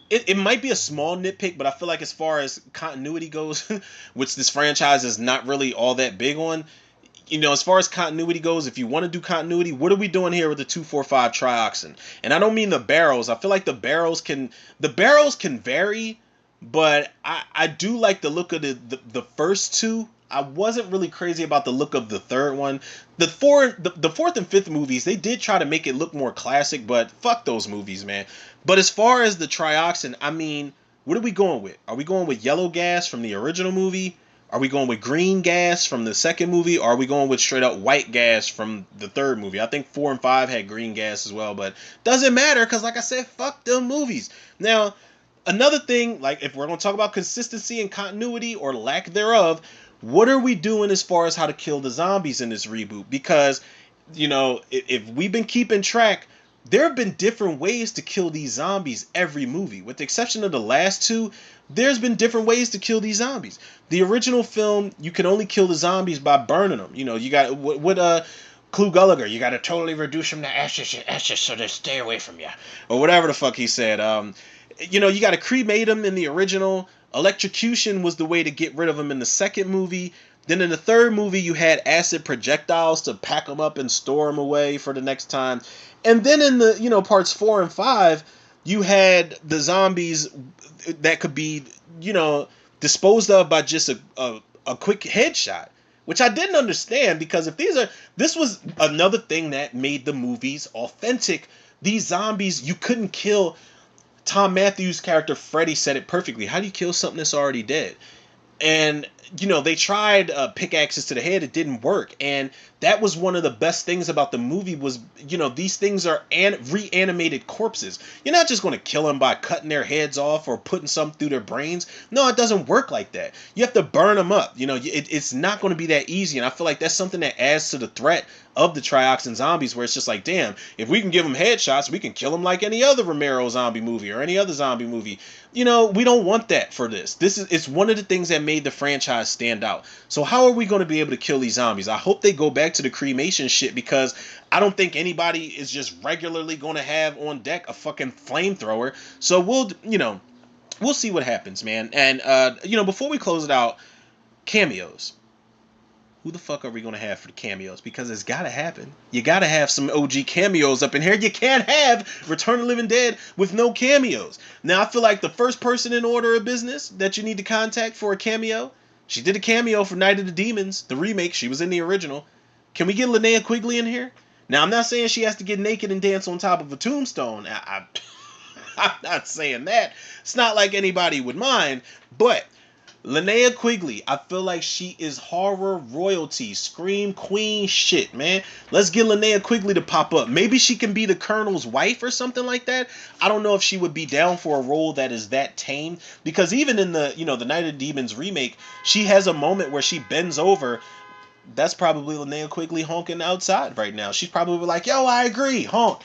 It might be a small nitpick, but I feel like as far as continuity goes, which this franchise is not really all that big on, you know, as far as continuity goes, if you want to do continuity, what are we doing here with the 245 Trioxin? And I don't mean the barrels. I feel like the barrels can vary, but I do like the look of the first 2. I wasn't really crazy about the look of the third one. The fourth and fifth movies, they did try to make it look more classic, but fuck those movies, man. But as far as the Trioxin, I mean, what are we going with? Are we going with yellow gas from the original movie? Are we going with green gas from the second movie? Or are we going with straight up white gas from the third movie? I think 4 and 5 had green gas as well, but doesn't matter because, like I said, fuck them movies. Now, another thing, like if we're going to talk about consistency and continuity or lack thereof, what are we doing as far as how to kill the zombies in this reboot? Because, you know, if we've been keeping track, there have been different ways to kill these zombies every movie. With the exception of the last 2, there's been different ways to kill these zombies. The original film, you can only kill the zombies by burning them. You know, you got Clu Gulliger, you got to totally reduce them to ashes so they stay away from you, or whatever the fuck he said. You know, you got to cremate them in the original. Electrocution was the way to get rid of them in the second movie. Then in the third movie, you had acid projectiles to pack them up and store them away for the next time. And then in the, you know, parts 4 and 5, you had the zombies that could be, you know, disposed of by just a quick headshot, which I didn't understand, because if this was another thing that made the movies authentic. These zombies, you couldn't kill. Tom Matthews' character Freddy said it perfectly. How do you kill something that's already dead? And they tried pickaxes to the head. It didn't work, and that was one of the best things about the movie was these things are reanimated corpses. You're not just going to kill them by cutting their heads off or putting something through their brains. No, it doesn't work like that. You have to burn them up. It's not going to be that easy, and I feel like that's something that adds to the threat of the trioxin zombies, where it's just like, damn, if we can give them headshots, we can kill them like any other Romero zombie movie or any other zombie movie. We don't want that for this. It's one of the things that made the franchise stand out. So how are we going to be able to kill these zombies? I hope they go back to the cremation shit, because I don't think anybody is just regularly going to have on deck a fucking flamethrower. So we'll see what happens, man. And before we close it out, cameos. Who the fuck are we going to have for the cameos? Because it's got to happen. You got to have some OG cameos up in here. You can't have Return of the Living Dead with no cameos. Now, I feel like the first person in order of business that you need to contact for a cameo, she did a cameo for Night of the Demons, the remake. She was in the original. Can we get Linnea Quigley in here? Now, I'm not saying she has to get naked and dance on top of a tombstone. I'm not saying that. It's not like anybody would mind, but Linnea Quigley, I feel like she is horror royalty, scream queen shit, man. Let's get Linnea Quigley to pop up. Maybe she can be the Colonel's wife or something like that. I don't know if she would be down for a role that is that tame, because even in the the Night of the Demons remake, she has a moment where she bends over. That's probably Linnea Quigley honking outside right now. She's probably like, yo, I agree, honk.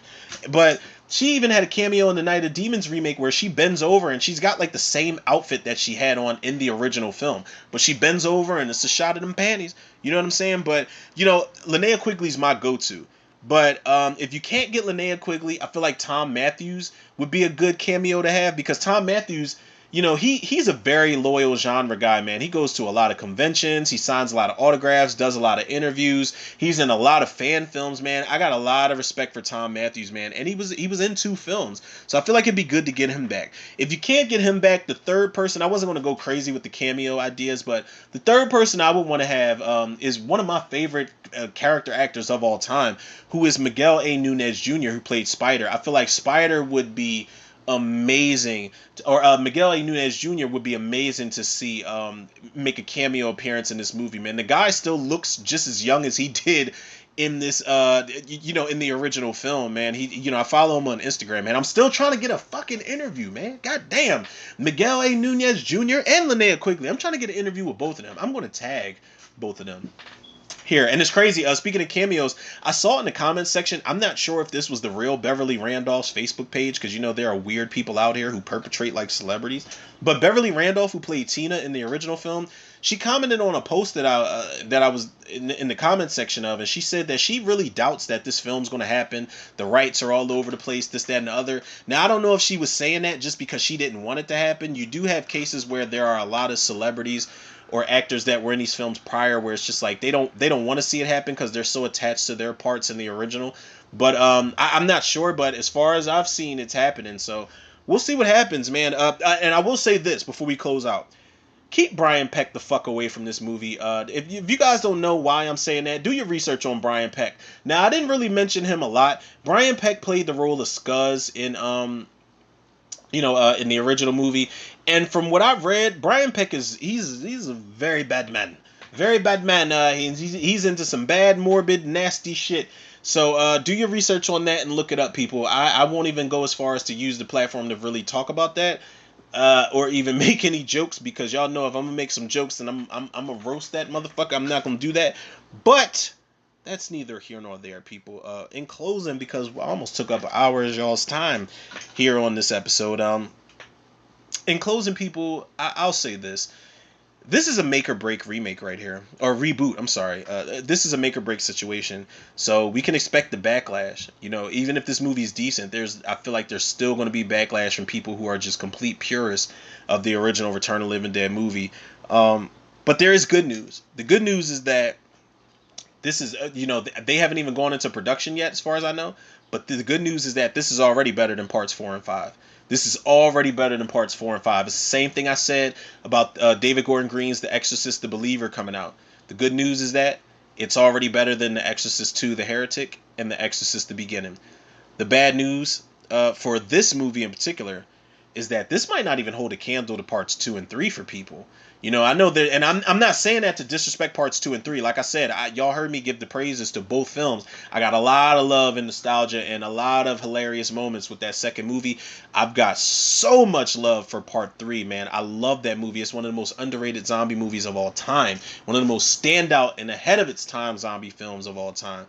But she even had a cameo in the Night of Demons remake where she bends over and she's got like the same outfit that she had on in the original film. But she bends over and it's a shot of them panties. You know what I'm saying? But, Linnea Quigley's my go-to. But if you can't get Linnea Quigley, I feel like Tom Matthews would be a good cameo to have, because Tom Matthews, he's a very loyal genre guy, man. He goes to a lot of conventions. He signs a lot of autographs, does a lot of interviews. He's in a lot of fan films, man. I got a lot of respect for Tom Matthews, man. And he was in 2 films. So I feel like it'd be good to get him back. If you can't get him back, the third person, I wasn't going to go crazy with the cameo ideas, but the third person I would want to have is one of my favorite character actors of all time, who is Miguel A. Nunez Jr., who played Spider. I feel like Spider would be amazing, or Miguel A. Nunez Jr. would be amazing to see make a cameo appearance in this movie, man. The guy still looks just as young as he did in this in the original film, man. He I follow him on Instagram, man. I'm still trying to get a fucking interview, man. God damn. Miguel A. Nunez Jr. and Linnea Quigley. I'm trying to get an interview with both of them. I'm going to tag both of them here. And it's crazy. Speaking of cameos, I saw in the comments section, I'm not sure if this was the real Beverly Randolph's Facebook page, because there are weird people out here who perpetrate like celebrities. But Beverly Randolph, who played Tina in the original film, she commented on a post that I was in the comments section of, and she said that she really doubts that this film's going to happen. The rights are all over the place, this, that, and the other. Now, I don't know if she was saying that just because she didn't want it to happen. You do have cases where there are a lot of celebrities or actors that were in these films prior where it's just like they don't want to see it happen because they're so attached to their parts in the original. But I'm not sure, but as far as I've seen, it's happening. So we'll see what happens, man. And I will say this before we close out. Keep Brian Peck the fuck away from this movie. If you guys don't know why I'm saying that, do your research on Brian Peck. Now, I didn't really mention him a lot. Brian Peck played the role of Scuzz in in the original movie. And from what I've read, Brian Peck he's a very bad man. Very bad man. He's into some bad, morbid, nasty shit. So do your research on that and look it up, people. I won't even go as far as to use the platform to really talk about that. Or even make any jokes, because y'all know if I'm gonna make some jokes, then I'm gonna roast that motherfucker. I'm not gonna do that. But that's neither here nor there, people. In closing, because I almost took up an hour of y'all's time here on this episode. In closing, people, I'll say this. This is a make or break remake right here, or reboot. I'm sorry. This is a make or break situation, so we can expect the backlash. Even if this movie is decent, I feel like there's still going to be backlash from people who are just complete purists of the original Return of the Living Dead movie. But there is good news. The good news is that this is, they haven't even gone into production yet, as far as I know. But the good news is that this is already better than parts 4 and 5. This is already better than parts 4 and 5. It's the same thing I said about David Gordon Green's The Exorcist, The Believer coming out. The good news is that it's already better than The Exorcist 2, The Heretic, and The Exorcist, The Beginning. The bad news for this movie in particular is that this might not even hold a candle to parts 2 and 3 for people. I know that, and I'm not saying that to disrespect parts 2 and 3. Like I said, y'all heard me give the praises to both films. I got a lot of love and nostalgia and a lot of hilarious moments with that second movie. I've got so much love for part 3, man. I love that movie. It's one of the most underrated zombie movies of all time. One of the most standout and ahead of its time zombie films of all time.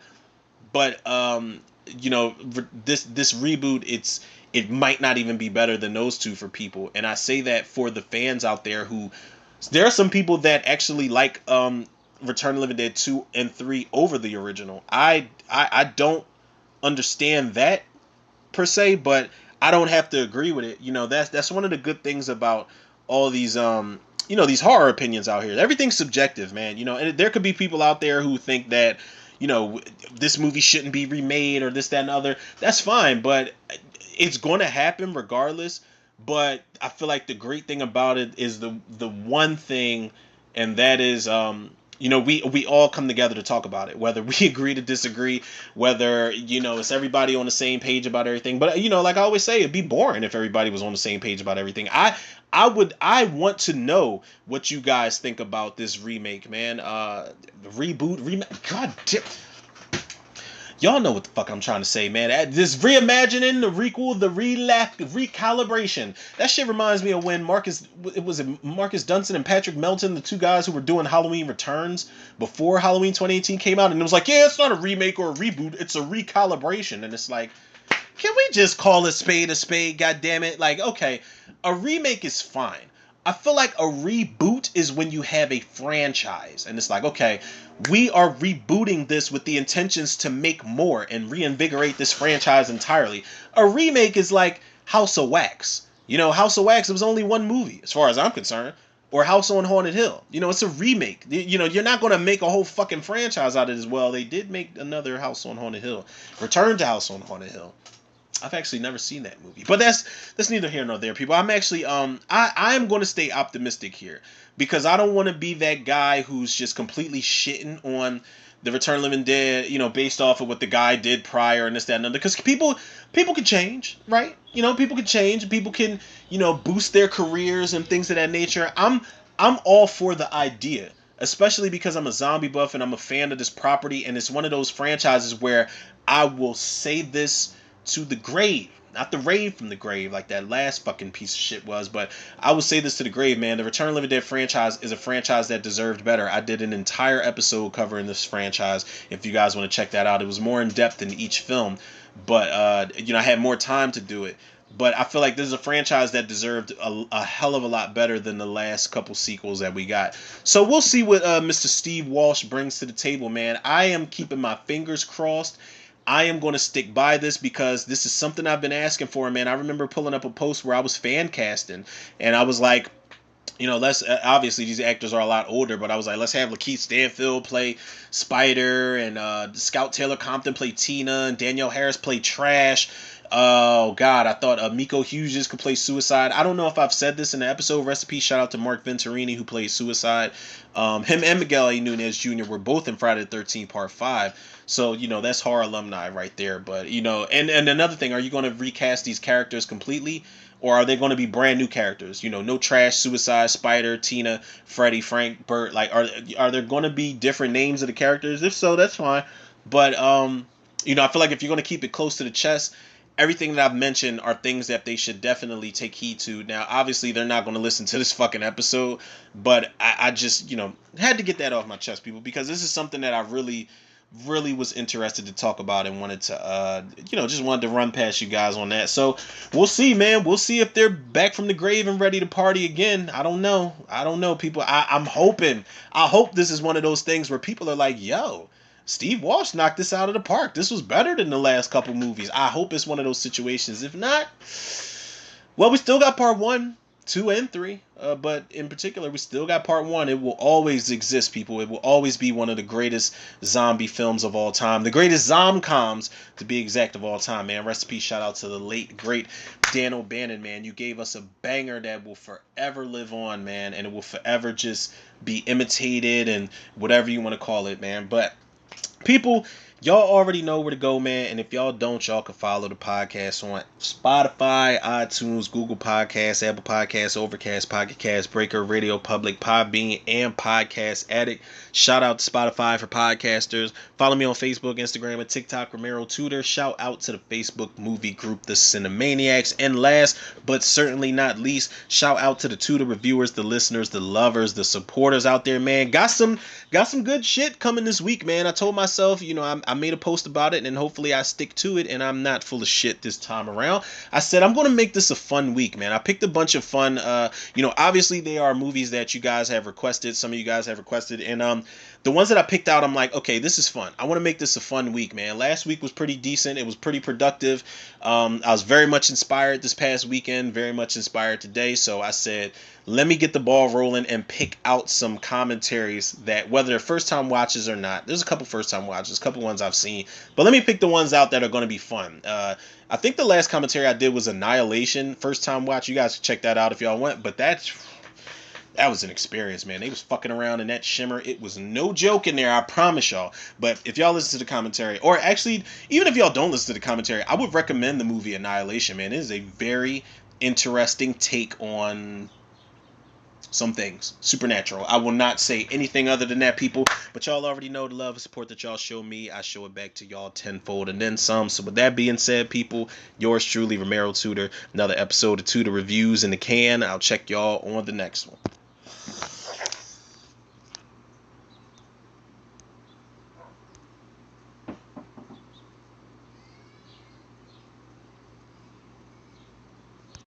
But this reboot, it might not even be better than those two for people. And I say that for the fans out there who, there are some people that actually like Return of the Living Dead 2 and 3 over the original. I don't understand that per se, but I don't have to agree with it. That's one of the good things about all these these horror opinions out here. Everything's subjective, man. And there could be people out there who think that this movie shouldn't be remade or this, that, and other. That's fine, but it's going to happen regardless. But I feel like the great thing about it is the one thing, and that is we all come together to talk about it, whether we agree to disagree, whether it's everybody on the same page about everything. But like I always say, it'd be boring if everybody was on the same page about everything. I want to know what you guys think about this remake, man. Remake. God damn. Y'all know what the fuck I'm trying to say, man. This reimagining, the requel, the recalibration. That shit reminds me of when Marcus Dunson and Patrick Melton, the two guys who were doing Halloween Returns before Halloween 2018 came out, and it was like, yeah, it's not a remake or a reboot, it's a recalibration. And it's like, can we just call a spade, God damn it? Like, okay, a remake is fine. I feel like a reboot is when you have a franchise and it's like, okay, we are rebooting this with the intentions to make more and reinvigorate this franchise entirely. A remake is like House of Wax. House of Wax, it was only one movie as far as I'm concerned. Or House on Haunted Hill. It's a remake. You're not going to make a whole fucking franchise out of it as well. They did make another House on Haunted Hill. Return to House on Haunted Hill. I've actually never seen that movie, but that's neither here nor there, people. I'm actually I'm going to stay optimistic here because I don't want to be that guy who's just completely shitting on the Return of the Living Dead, based off of what the guy did prior and this, that, and other. Because people can change, right? People can change. People can boost their careers and things of that nature. I'm all for the idea, especially because I'm a zombie buff and I'm a fan of this property, and it's one of those franchises where I will say this to the grave, not the rave from the grave like that last fucking piece of shit was, but I will say this to the grave, man. The Return of the Living Dead franchise is a franchise that deserved better. I did an entire episode covering this franchise. If you guys want to check that out, it was more in depth in each film, but I had more time to do it. But I feel like this is a franchise that deserved a hell of a lot better than the last couple sequels that we got. So we'll see what Mr. Steve Walsh brings to the table, man. I am keeping my fingers crossed. I am going to stick by this because this is something I've been asking for, man. I remember pulling up a post where I was fan casting, and I was like, let's obviously these actors are a lot older, but I was like, let's have Lakeith Stanfield play Spider, and Scout Taylor Compton play Tina, and Danielle Harris play Trash. Oh God, I thought Miko Hughes could play Suicide. I don't know if I've said this in the episode. Recipe shout out to Mark Venturini who plays Suicide. Him and Miguel A. Nunez Jr. were both in Friday the 13th Part 5. So that's horror alumni right there. But and another thing, are you going to recast these characters completely, or are they going to be brand new characters? No Trash, Suicide, Spider, Tina, Freddy, Frank, Bert. Like are there going to be different names of the characters? If so, that's fine. But I feel like if you're going to keep it close to the chest, everything that I've mentioned are things that they should definitely take heed to. Now, obviously, they're not going to listen to this fucking episode, but I just, had to get that off my chest, people, because this is something that I really was interested to talk about and wanted to, just wanted to run past you guys on that. So we'll see, man. We'll see if they're back from the grave and ready to party again. I don't know, people. I'm hoping. I hope this is one of those things where people are like, yo, Steve Walsh knocked this out of the park. This was better than the last couple movies. I hope it's one of those situations. If not, well, we still got part 1, 2, and 3. But in particular, we still got part 1. It will always exist, people. It will always be one of the greatest zombie films of all time. The greatest zomcoms, to be exact, of all time, man. Rest in peace, shout out to the late, great Dan O'Bannon, man. You gave us a banger that will forever live on, man. And it will forever just be imitated and whatever you want to call it, man. But people, Y'all already know where to go, man. And if y'all don't, y'all can follow the podcast on Spotify, iTunes, Google Podcasts, Apple Podcasts, Overcast, Pocket Cast, Breaker, Radio Public, Podbean, and Podcast Addict. Shout out to Spotify for podcasters. Follow me on Facebook, Instagram, and TikTok, Romero Tudor. Shout out to the Facebook movie group, The Cinemaniacs. And last but certainly not least, shout out to the Tudor reviewers, the listeners, the lovers, the supporters out there, man. Got some good shit coming this week, man. I told myself, I made a post about it, and hopefully I stick to it, and I'm not full of shit this time around. I said I'm going to make this a fun week, man. I picked a bunch of fun, obviously they are movies that you guys have requested. Some of you guys have requested, and the ones that I picked out, I'm like, okay, this is fun. I want to make this a fun week, man. Last week was pretty decent. It was pretty productive. I was very much inspired this past weekend, very much inspired today. So I said, let me get the ball rolling and pick out some commentaries that, whether they're first time watches or not, there's a couple first time watches, a couple ones I've seen, but let me pick the ones out that are going to be fun. I think the last commentary I did was Annihilation, first time watch. You guys can check that out if y'all want, but that was an experience, man. They was fucking around in that shimmer. It was no joke in there, I promise y'all. But if y'all listen to the commentary, or actually, even if y'all don't listen to the commentary, I would recommend the movie Annihilation, man. It is a very interesting take on some things. Supernatural. I will not say anything other than that, people. But y'all already know the love and support that y'all show me. I show it back to y'all tenfold and then some. So with that being said, people, yours truly, Romero Tudor. Another episode of Tudor Reviews in the can. I'll check y'all on the next one.